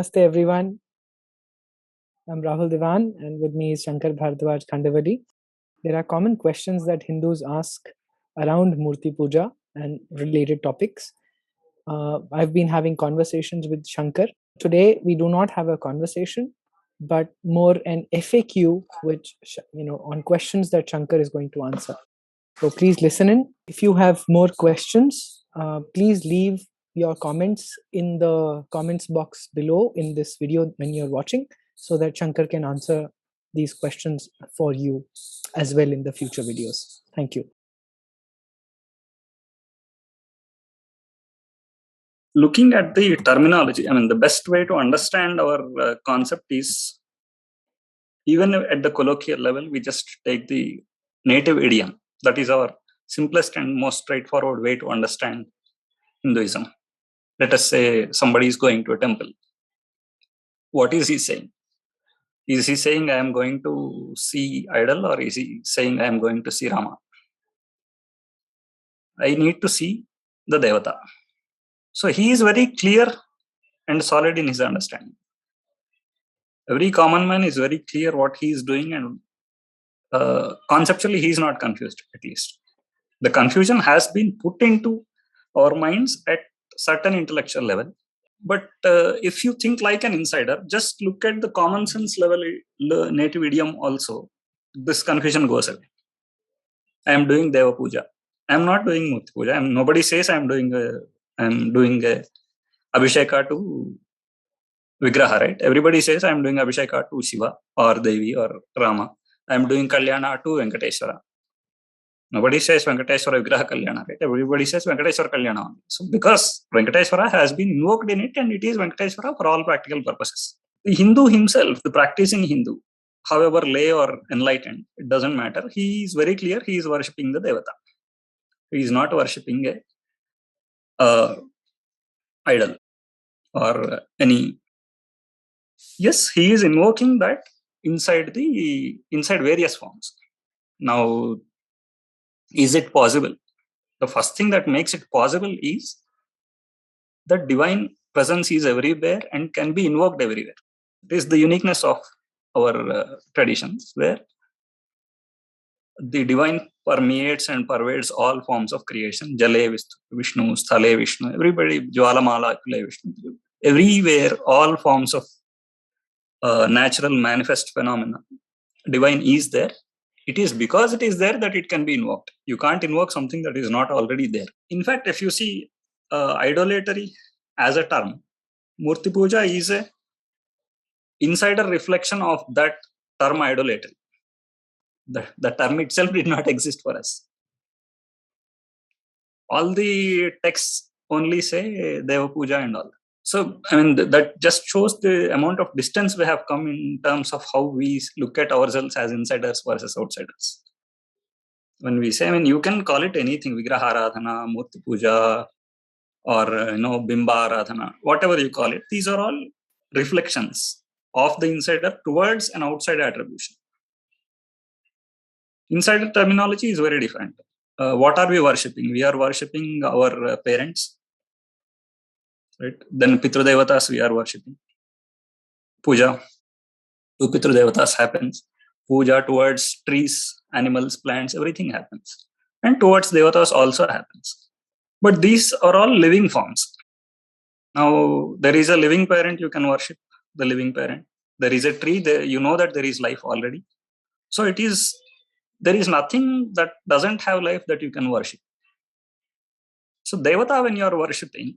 Namaste everyone. I'm Rahul Diwan and with me is Shankar Bhardwaj Khandavadi. There are common questions that Hindus ask around Murti Puja and related topics. I've been having conversations with Shankar. Today we do not have a conversation, but more an FAQ, which on questions that Shankar is going to answer. So please listen in. If you have more questions, please leave your comments in the comments box below in this video when you're watching, so that Shankar can answer these questions for you as well in the future videos. Thank you. Looking at the terminology, the best way to understand our concept is, even at the colloquial level, we just take the native idiom. That is our simplest and most straightforward way to understand Hinduism. Let us say somebody is going to a temple. What is he saying? Is he saying, I am going to see idol, or is he saying, I am going to see Rama? I need to see the Devata. So he is very clear and solid in his understanding. Every common man is very clear what he is doing, and conceptually he is not confused. At least the confusion has been put into our minds at certain intellectual level. But if you think like an insider, just look at the common sense level, native idiom also, this confusion goes away. I am doing Deva Puja. I am not doing Murti Puja. Nobody says I am doing a Abhisheka to Vigraha, right? Everybody says I am doing Abhisheka to Shiva or Devi or Rama. I am doing Kalyana to Venkateshwara. Nobody says Venkateshwara Vigraha Kalyana, right? Everybody says Venkateshwara Kalyana. So because Venkateshwara has been invoked in it, and it is Venkateshwara for all practical purposes. The Hindu himself, the practicing Hindu, however lay or enlightened, it doesn't matter. He is very clear, he is worshipping the Devata. He is not worshipping a idol or any. Yes, he is invoking that inside various forms. Now, is it possible? The first thing that makes it possible is that divine presence is everywhere and can be invoked everywhere. It is the uniqueness of our traditions, where the divine permeates and pervades all forms of creation. Jale Vishnu, Sthale Vishnu, everybody, Jwalamala Vishnu. Everywhere, all forms of natural manifest phenomena, divine is there. It is because it is there that it can be invoked. You can't invoke something that is not already there. In fact, if you see idolatry as a term, Murti Puja is a insider reflection of that term idolatry. The term itself did not exist for us. All the texts only say Deva Puja and all. So, that just shows the amount of distance we have come in terms of how we look at ourselves as insiders versus outsiders. When we say, you can call it anything, Vigraha Aradhana, Murti Puja, or, Bimba Aradhana, whatever you call it, these are all reflections of the insider towards an outside attribution. Insider terminology is very different. What are we worshipping? We are worshipping our parents, right? Then Pitru Devatas we are worshipping. Puja to Pitru Devatas happens. Puja towards trees, animals, plants, everything happens. And towards Devatas also happens. But these are all living forms. Now, there is a living parent, you can worship the living parent. There is a tree, you know that there is life already. So there is nothing that doesn't have life that you can worship. So Devata, when you are worshipping,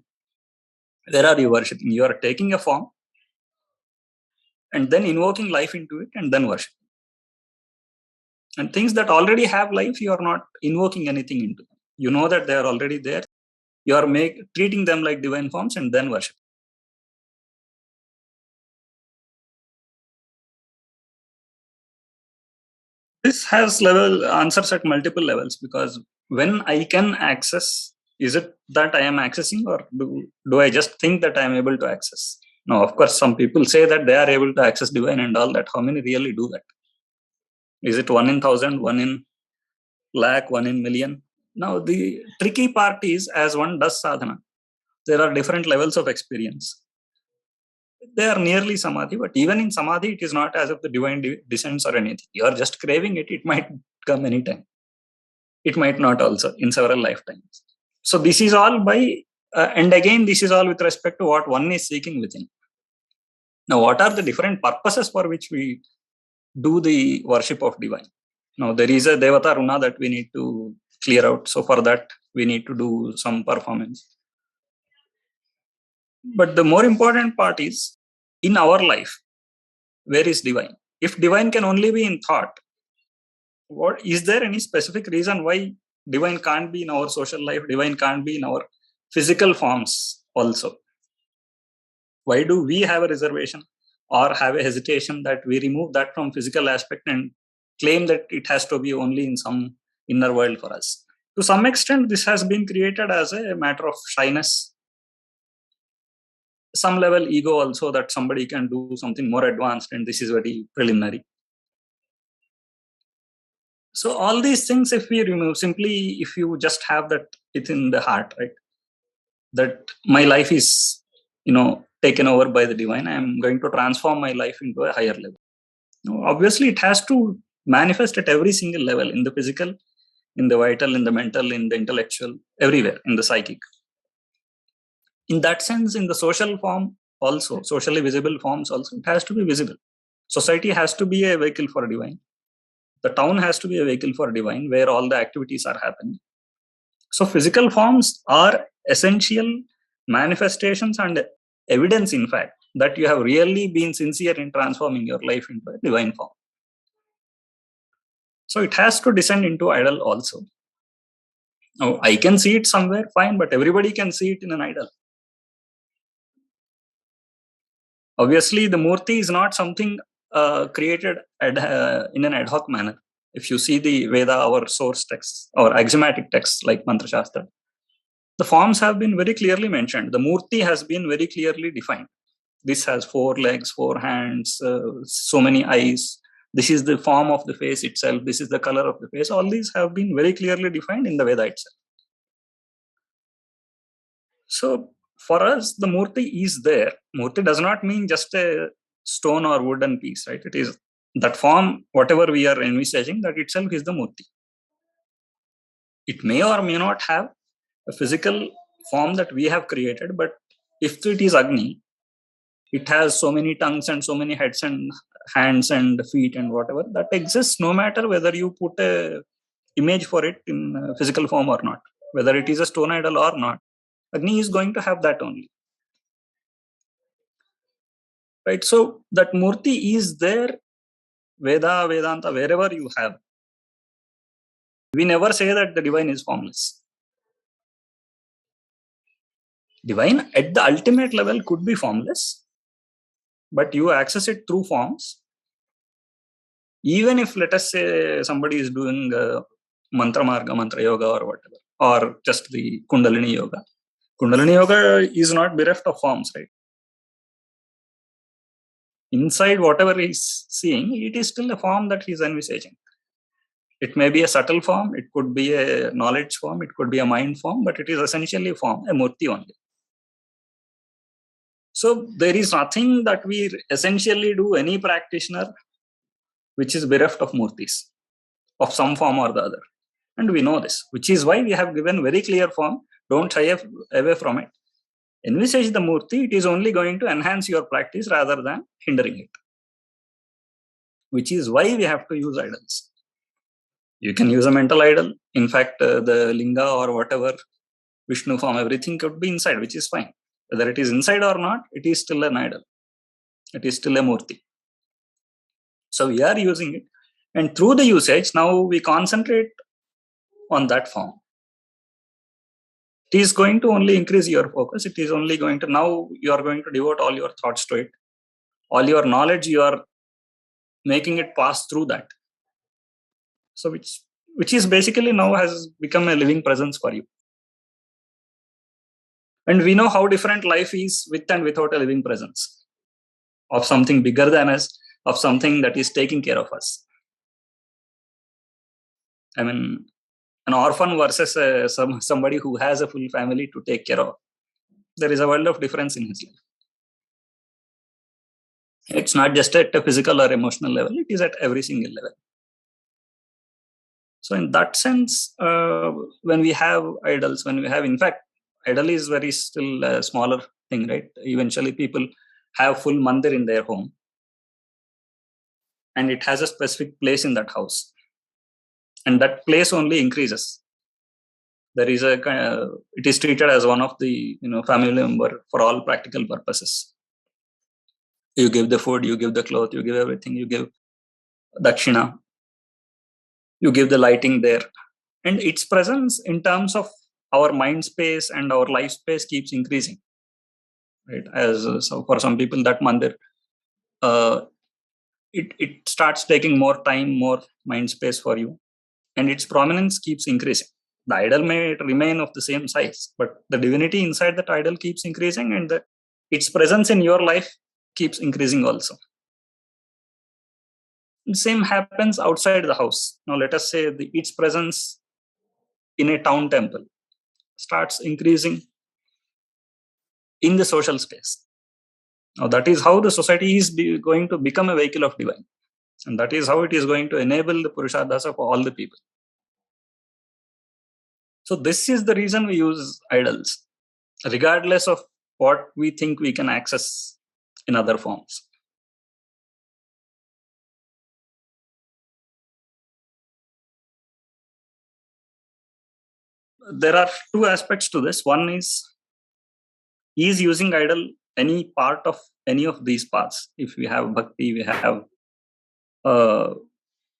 where are you worshipping? You are taking a form and then invoking life into it and then worshiping. And things that already have life, you are not invoking anything into them. You know that they are already there. You are treating them like divine forms and then worship. This has answers at multiple levels, because when I can access, is it that I am accessing, or do I just think that I am able to access? Now, of course, some people say that they are able to access divine and all that. How many really do that? Is it 1 in 1,000, 1 in lakh, 1 in million? Now, the tricky part is, as one does sadhana, there are different levels of experience. they are nearly samadhi, but even in samadhi, it is not as if the divine descends or anything. You are just craving it. It might come anytime. It might not also in several lifetimes. So this is all by, and again, this is all with respect to what one is seeking within. Now, what are the different purposes for which we do the worship of divine? Now, there is a Devata Runa that we need to clear out. So for that, we need to do some performance. But the more important part is, in our life, where is divine? If divine can only be in thought, what is there any specific reason why divine can't be in our social life? Divine can't be in our physical forms also? Why do we have a reservation or have a hesitation that we remove that from physical aspect and claim that it has to be only in some inner world for us? To some extent, this has been created as a matter of shyness, some level ego also, that somebody can do something more advanced and this is very preliminary. So all these things, if we remove, simply if you just have that within the heart, right, that my life is, taken over by the divine, I am going to transform my life into a higher level. Obviously, it has to manifest at every single level, in the physical, in the vital, in the mental, in the intellectual, everywhere, in the psychic. In that sense, in the social form also, socially visible forms also, it has to be visible. Society has to be a vehicle for divine. The town has to be a vehicle for divine, where all the activities are happening. So physical forms are essential manifestations and evidence, in fact, that you have really been sincere in transforming your life into a divine form. So it has to descend into idol also. Now, I can see it somewhere, fine, but everybody can see it in an idol. Obviously, the murti is not something created in an ad hoc manner. If you see the Veda, our source texts, or axiomatic texts like Mantra Shastra, the forms have been very clearly mentioned. The murti has been very clearly defined. This has 4 legs, 4 hands, so many eyes. This is the form of the face itself. This is the color of the face. All these have been very clearly defined in the Veda itself. So for us, the murti is there. Murti does not mean just a stone or wooden piece, right? It is that form, whatever we are envisaging, that itself is the murti. It may or may not have a physical form that we have created, but if it is Agni, it has so many tongues and so many heads and hands and feet and whatever that exists, no matter whether you put a image for it in physical form or not, whether it is a stone idol or not. Agni is going to have that only. Right? So that murti is there, Veda, Vedanta, wherever you have. We never say that the divine is formless. Divine at the ultimate level could be formless, but you access it through forms. Even if, let us say, somebody is doing mantra marga, mantra yoga or whatever, or just the Kundalini yoga. Kundalini yoga is not bereft of forms, right? Inside whatever he's seeing, it is still a form that he's envisaging. It may be a subtle form, it could be a knowledge form, it could be a mind form, but it is essentially a form, a murti only. So there is nothing that we essentially do, any practitioner, which is bereft of murtis, of some form or the other. And we know this, which is why we have given very clear form. Don't shy away from it. Envisage the murti, it is only going to enhance your practice rather than hindering it. Which is why we have to use idols. You can use a mental idol. In fact, the linga or whatever, Vishnu form, everything could be inside, which is fine. Whether it is inside or not, it is still an idol. It is still a murti. So we are using it. And through the usage, now we concentrate on that form. It is going to only increase your focus. It is only going to, now you are going to devote all your thoughts to it. All your knowledge, you are making it pass through that. So which is basically now has become a living presence for you. And we know how different life is with and without a living presence of something bigger than us, of something that is taking care of us. I mean, an orphan versus somebody who has a full family to take care of. There is a world of difference in his life. It's not just at a physical or emotional level, it is at every single level. So in that sense, when we have idols, in fact, idol is very still a smaller thing, right? Eventually people have full mandir in their home, and it has a specific place in that house, and that place only increases. There is it is treated as one of the family member for all practical purposes. You give the food, you give the cloth, you give everything, you give dakshina, you give the lighting there, and its presence in terms of our mind space and our life space keeps increasing, right? As so for some people, that mandir, uh, it starts taking more time, more mind space for you, and its prominence keeps increasing. The idol may remain of the same size, but the divinity inside that idol keeps increasing, and its presence in your life keeps increasing also. The same happens outside the house. Now, let us say its presence in a town temple starts increasing in the social space. Now, that is how the society is going to become a vehicle of divine. And that is how it is going to enable the Purushadhas of all the people. So this is the reason we use idols, regardless of what we think we can access in other forms. There are two aspects to this. One is using idol any part of any of these paths. If we have bhakti, we have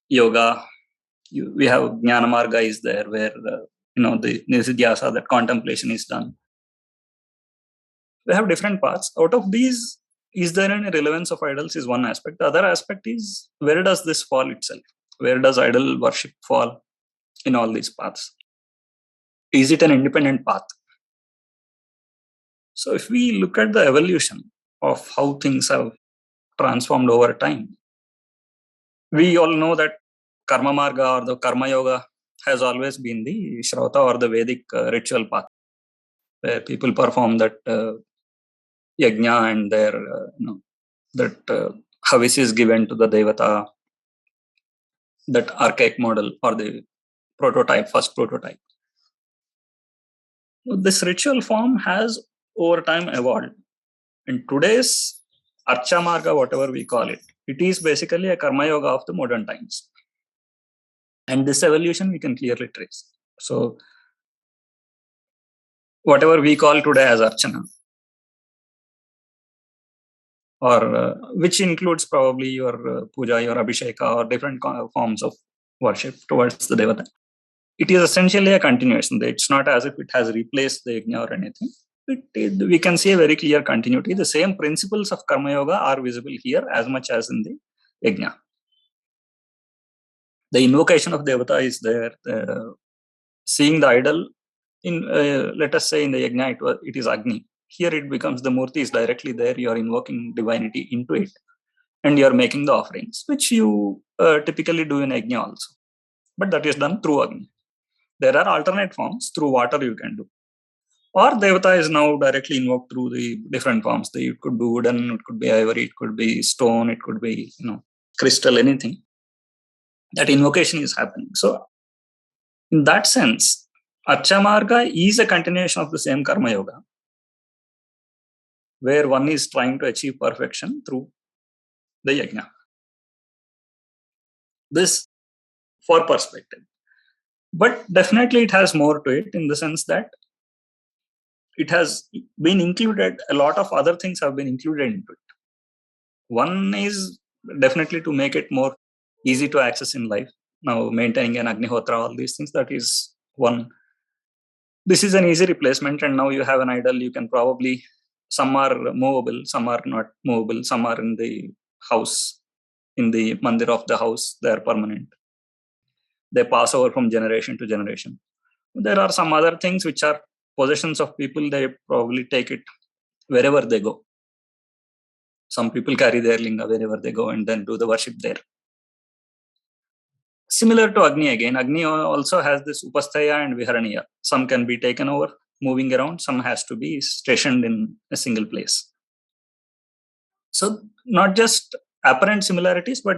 yoga, we have jnana marga is there, where the nisidhyasa, that contemplation is done. We have different paths. Out of these, is there any relevance of idols is one aspect. The other aspect is, where does this fall itself? Where does idol worship fall in all these paths? Is it an independent path? So if we look at the evolution of how things have transformed over time, we all know that karma marga or the karma yoga has always been the Shrauta or the Vedic ritual path, where people perform that yajna and their that havis is given to the devata, that archaic model or the first prototype. This ritual form has over time evolved. And today's Archa Marga, whatever we call it, it is basically a Karma Yoga of the modern times. And this evolution we can clearly trace. So whatever we call today as Archana, or which includes probably your puja, your abhisheka, or different forms of worship towards the devata, it is essentially a continuation. It's not as if it has replaced the yajna or anything. We can see a very clear continuity. The same principles of Karma Yoga are visible here as much as in the yajna. The invocation of devata is there. Seeing the idol in, let us say in the yajna, it is Agni. Here it becomes the murti is directly there. You are invoking divinity into it, and you are making the offerings, which you typically do in yajna also. But that is done through Agni. There are alternate forms. Through water you can do. Or devata is now directly invoked through the different forms. It could be wooden, it could be ivory, it could be stone, it could be crystal, anything. That invocation is happening. So in that sense, Archa Marga is a continuation of the same Karma Yoga, where one is trying to achieve perfection through the yajna. This for perspective. But definitely it has more to it, in the sense that it has been included, a lot of other things have been included into it. One is definitely to make it more easy to access in life. Now, maintaining an Agnihotra, all these things, that is one. This is an easy replacement, and now you have an idol. You can probably, some are movable, some are not movable, some are in the house, in the mandir of the house, they are permanent. They pass over from generation to generation. There are some other things which are possessions of people. They probably take it wherever they go. Some people carry their linga wherever they go and then do the worship there. Similar to Agni again, Agni also has this Upasthaya and Viharaniya. Some can be taken over, moving around. Some has to be stationed in a single place. So not just apparent similarities, but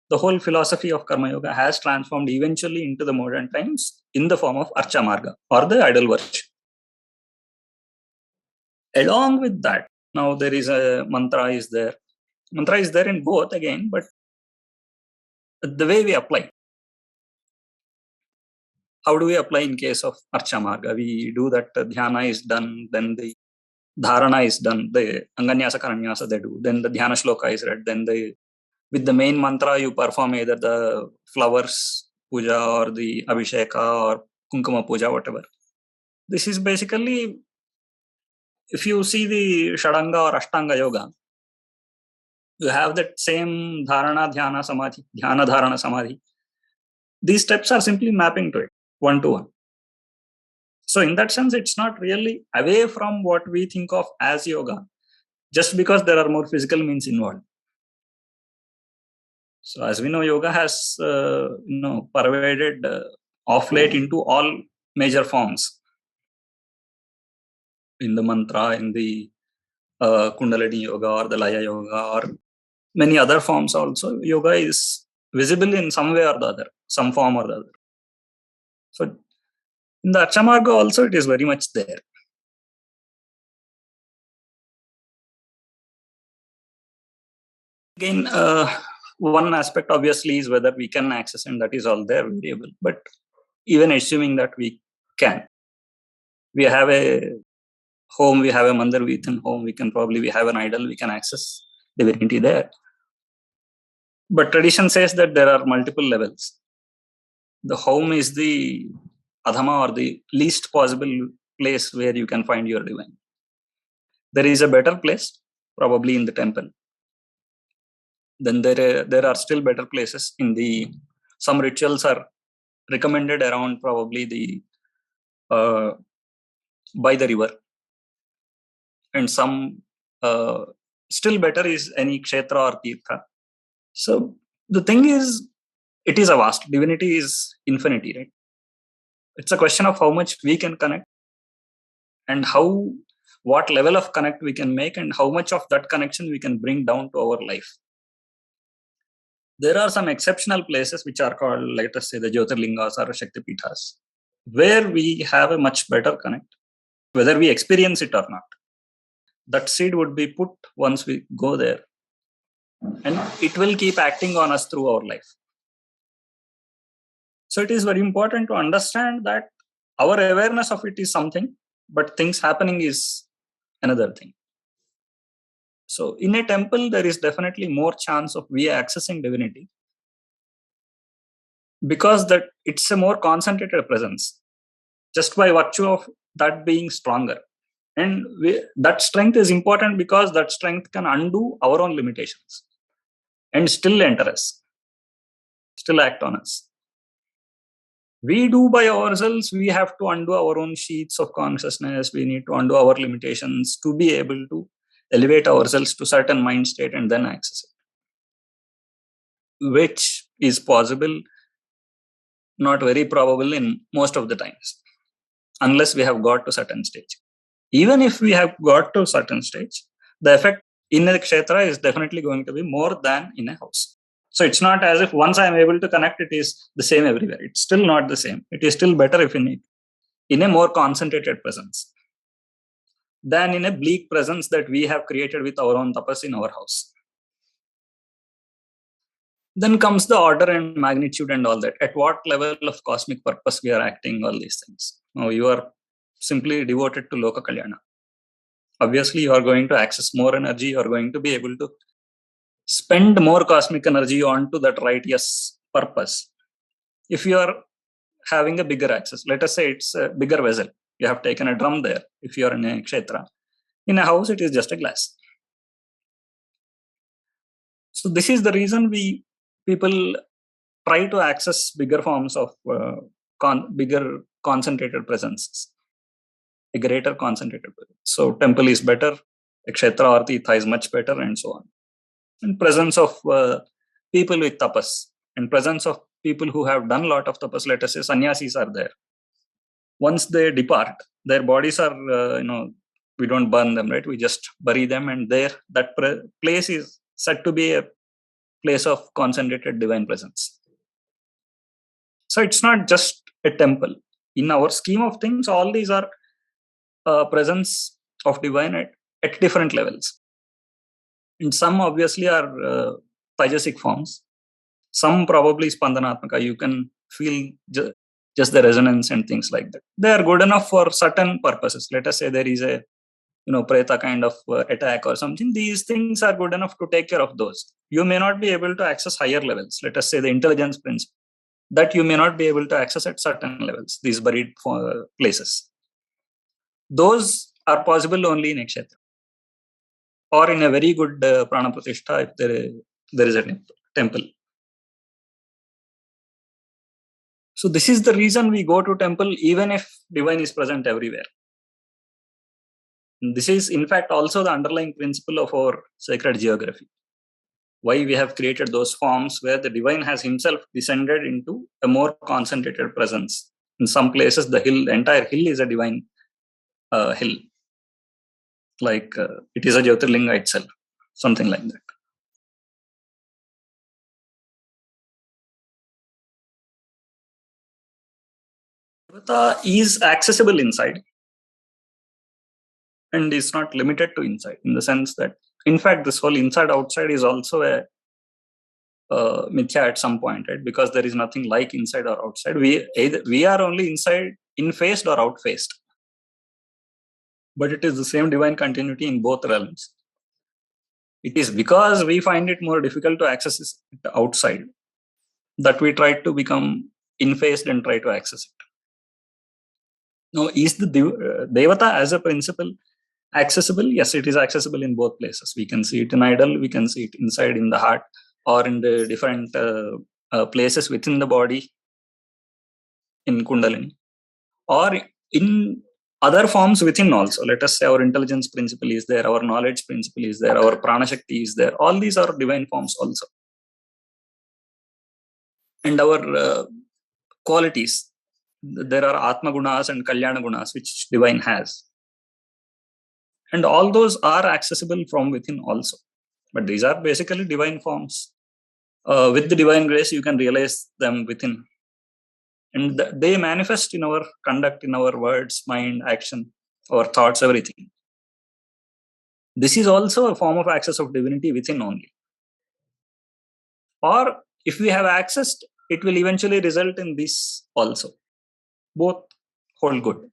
the whole philosophy of Karma Yoga has transformed eventually into the modern times in the form of Archa Marga, or the idol worship. Along with that, now there is a mantra is there. Mantra is there in both again, but the way we apply. How do we apply in case of Archa Marga? We do that dhyana is done, then the dharana is done, the Anganyasa Karanyasa they do, then the dhyana shloka is read, then with the main mantra you perform either the flowers puja or the abhisheka or kunkuma puja, whatever. This is basically, if you see the Shadanga or Ashtanga yoga, you have that same dharana, dhyana, samadhi, dhyana, dharana, samadhi. These steps are simply mapping to it, one to one. So in that sense, it's not really away from what we think of as yoga, just because there are more physical means involved. So as we know, yoga has pervaded of late into all major forms. In the mantra, in the Kundalini yoga or the Laya yoga or many other forms also, yoga is visible in some way or the other, some form or the other. So in the Archa Marga also it is very much there. Again, one aspect obviously is whether we can access, and that is all there variable. But even assuming that we can, we have a home, we have a mandir within home, we have an idol, we can access divinity there. But tradition says that there are multiple levels. The home is the adhama, or the least possible place where you can find your divine. There is a better place, probably in the temple. Then there are still better places in the, some rituals are recommended around probably the by the river, and some still better is any kshetra or tirtha. So the thing is, it is a vast, divinity is infinity, right? It's a question of how much we can connect, and what level of connect we can make, and how much of that connection we can bring down to our life. There are some exceptional places which are called, let us say, the Jyotirlingas or Shakti Pithas, where we have a much better connect, whether we experience it or not. That seed would be put once we go there, and it will keep acting on us through our life. So it is very important to understand that our awareness of it is something, but things happening is another thing. So in a temple, there is definitely more chance of we accessing divinity, because that it's a more concentrated presence, just by virtue of that being stronger. And that strength is important because that strength can undo our own limitations and still enter us, still act on us. We do by ourselves, we have to undo our own sheets of consciousness. We need to undo our limitations to be able to elevate ourselves to certain mind state and then access it, which is possible, not very probable in most of the times, unless we have got to certain stage. Even if we have got to a certain stage, the effect in a kshetra is definitely going to be more than in a house. So it's not as if once I am able to connect, it is the same everywhere. It's still not the same. It is still better if in a more concentrated presence than in a bleak presence that we have created with our own tapas in our house. Then comes the order and magnitude and all that. At what level of cosmic purpose we are acting, all these things. Now you are simply devoted to Loka Kalyana. Obviously, you are going to access more energy. You are going to be able to spend more cosmic energy onto that righteous purpose. If you are having a bigger access, let us say it's a bigger vessel. You have taken a drum there. If you are in a kshetra, in a house, it is just a glass. So this is the reason people try to access bigger forms of bigger concentrated presences, a greater concentrated presence. So temple is better, a kshetra or tirtha is much better, and so on. And presence of people with tapas, and presence of people who have done a lot of tapas, let us say sannyasis are there. Once they depart, their bodies are We don't burn them, right? We just bury them, and there that place is said to be a place of concentrated divine presence. So it's not just a temple. In our scheme of things, all these are presence of divine at different levels. And some obviously are taijasic forms. Some probably spandanatmaka. You can feel just the resonance and things like that. They are good enough for certain purposes. Let us say there is a preta kind of attack or something. These things are good enough to take care of those. You may not be able to access higher levels. Let us say the intelligence principle that you may not be able to access at certain levels. These buried places. Those are possible only in Kshetra or in a very good prana pratishtha if there is a temple. So this is the reason we go to temple even if divine is present everywhere. And this is in fact also the underlying principle of our sacred geography. Why we have created those forms where the divine has himself descended into a more concentrated presence. In some places, the entire hill is a divine hill. Like it is a Jyotirlinga itself, something like that. Devata is accessible inside and is not limited to inside, in the sense that, in fact, this whole inside-outside is also a mithya at some point, right? Because there is nothing like inside or outside. We are only inside, in-faced or out-faced. But it is the same divine continuity in both realms. It is because we find it more difficult to access it outside that we try to become in-faced and try to access it. Now, is the Devata as a principle accessible? Yes, it is accessible in both places. We can see it in idol, we can see it inside in the heart, or in the different places within the body in Kundalini, or in other forms within also. Let us say our intelligence principle is there, our knowledge principle is there, our prana shakti is there. All these are divine forms also. And our qualities, there are Atma Gunas and Kalyana Gunas which divine has. And all those are accessible from within also. But these are basically divine forms. With the divine grace, you can realize them within. And they manifest in our conduct, in our words, mind, action, our thoughts, everything. This is also a form of access of divinity within only. Or if we have accessed, it will eventually result in this also. Both hold good.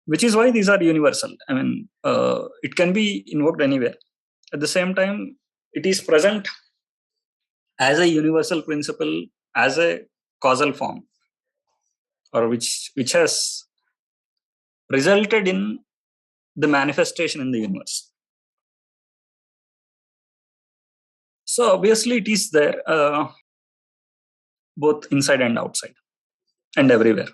Which is why these are universal. I mean, it can be invoked anywhere. At the same time, it is present as a universal principle, as a causal form, or which has resulted in the manifestation in the universe. So obviously it is there both inside and outside and everywhere.